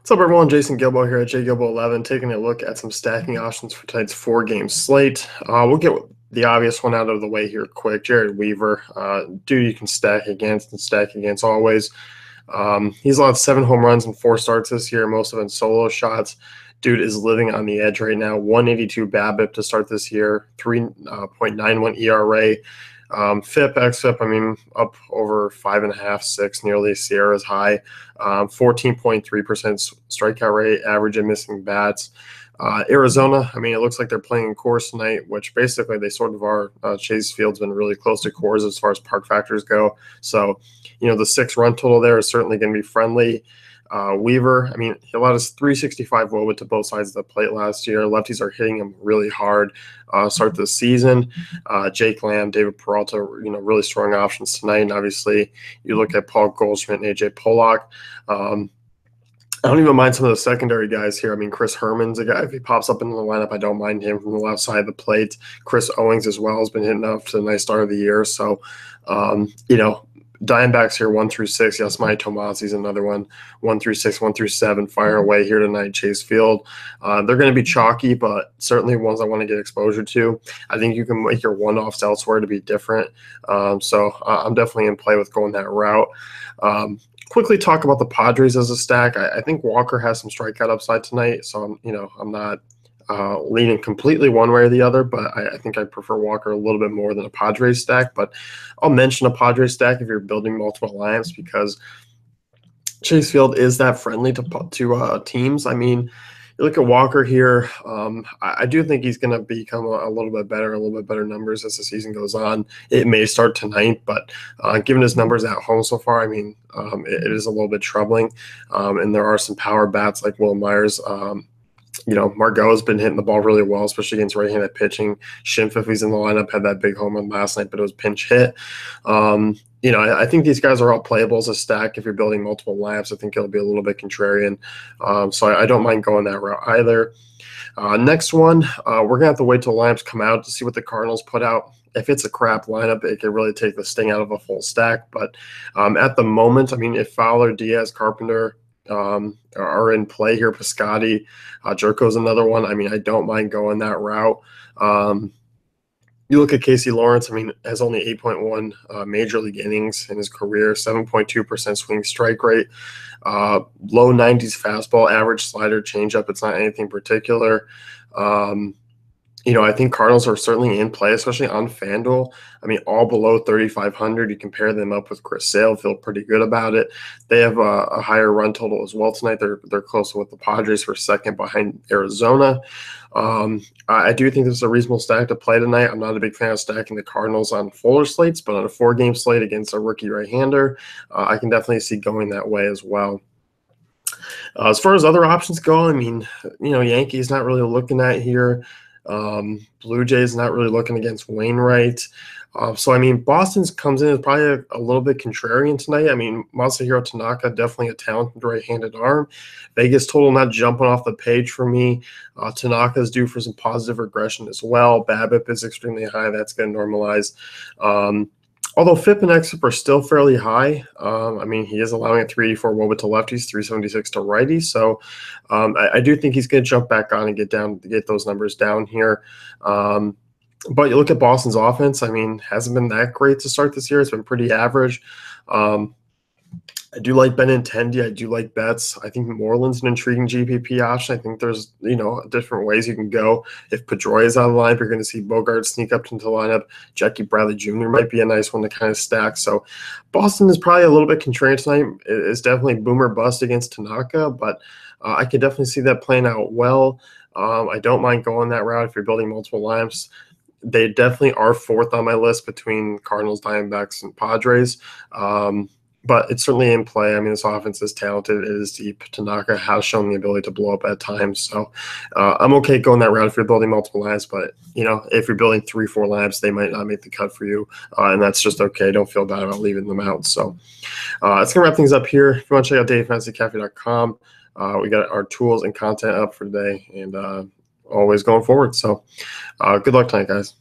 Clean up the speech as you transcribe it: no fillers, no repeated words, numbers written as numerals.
What's up, everyone? Jason Gilbo here at JGilbo11, taking a look at some stacking options for tonight's four-game slate. We'll get the obvious one out of the way here quick. Jared Weaver, dude you can stack against and stack against always. He's allowed 7 home runs and 4 starts this year, most of them solo shots. Dude is living on the edge right now. 182 BABIP to start this year, 3.91 ERA. FIP, XFIP, I mean, up over 5.5, 6, nearly Sierra's high. 14.3% strikeout rate, average and missing bats. Arizona, I mean, it looks like they're playing in Coors tonight, which basically they sort of are. Chase Field's been really close to Coors as far as park factors go. So, you know, the 6-run total there is certainly going to be friendly. Weaver, I mean, he allowed us 365 WOBA to both sides of the plate last year. Lefties are hitting him really hard. Start the season. Jake Lamb, David Peralta, you know, really strong options tonight. And obviously, you look at Paul Goldschmidt and AJ Pollock. I don't even mind some of the secondary guys here. I mean, Chris Herman's a guy. If he pops up into the lineup, I don't mind him from the left side of the plate. Chris Owings as well has been hitting up to a nice start of the year. So, you know, Diamondbacks here 1 through 6. Yes, Yasmani Tomasi's another one. 1 through 6, 1 through 7. Fire away here tonight, Chase Field. They're going to be chalky, but certainly ones I want to get exposure to. I think you can make your one-offs elsewhere to be different. So I'm definitely in play with going that route. Quickly talk about the Padres as a stack. I think Walker has some strikeout upside tonight, so I'm not leaning completely one way or the other, but I think I prefer Walker a little bit more than a Padres stack. But I'll mention a Padres stack if you're building multiple lineups because Chase Field is that friendly to teams. I mean, you look at Walker here. I do think he's going to become a little bit better numbers as the season goes on. It may start tonight, but given his numbers at home so far, I mean, it is a little bit troubling. And there are some power bats like Will Myers. You know, Margot has been hitting the ball really well, especially against right-handed pitching. Schimpf, if he's in the lineup, had that big home run last night, but it was pinch hit. You know, I think these guys are all playable as a stack if you're building multiple lineups. I think it'll be a little bit contrarian. So I don't mind going that route either. Next one, we're going to have to wait till lineups come out to see what the Cardinals put out. If it's a crap lineup, it can really take the sting out of a full stack. But at the moment, I mean, if Fowler, Diaz, Carpenter are in play here, Piscotty, Jerko's another one. I mean, I don't mind going that route. You look at Casey Lawrence, I mean, has only 8.1 major league innings in his career, 7.2% swing strike rate, low 90s fastball, average slider, changeup. It's not anything particular. You know, I think Cardinals are certainly in play, especially on FanDuel. I mean, all below 3,500. You compare them up with Chris Sale, feel pretty good about it. They have a higher run total as well tonight. They're close with the Padres for second behind Arizona. I do think this is a reasonable stack to play tonight. I'm not a big fan of stacking the Cardinals on fuller slates, but on a 4-game slate against a rookie right-hander, I can definitely see going that way as well. As far as other options go, I mean, you know, Yankees not really looking at here. Blue Jays not really looking against Wainwright. So, I mean, Boston's comes in as probably a little bit contrarian tonight. I mean, Masahiro Tanaka, definitely a talented right-handed arm. Vegas total not jumping off the page for me. Tanaka's due for some positive regression as well. BABIP is extremely high. That's going to normalize. Although FIP and XFIP are still fairly high, I mean, he is allowing a 384 WOBA to lefties, 376 to righties. So I do think he's going to jump back on and get those numbers down here. But you look at Boston's offense, I mean, hasn't been that great to start this year. It's been pretty average. I do like Benintendi. I do like Betts. I think Moreland's an intriguing GPP option. I think there's, you know, different ways you can go. If Pedroia is out of the lineup, you're going to see Bogart sneak up into the lineup. Jackie Bradley Jr. might be a nice one to kind of stack. So Boston is probably a little bit contrarian tonight. It's definitely boom or bust against Tanaka, but I could definitely see that playing out well. I don't mind going that route if you're building multiple lineups. They definitely are fourth on my list between Cardinals, Diamondbacks, and Padres. But it's certainly in play. I mean, this offense is talented. It is deep. Tanaka has shown the ability to blow up at times. So I'm okay going that route if you're building multiple lineups. But, you know, if you're building 3-4 lineups, they might not make the cut for you. And that's just okay. Don't feel bad about leaving them out. So that's going to wrap things up here. If you want to check out DaveFantasyCafe.com, we got our tools and content up for today and always going forward. So good luck tonight, guys.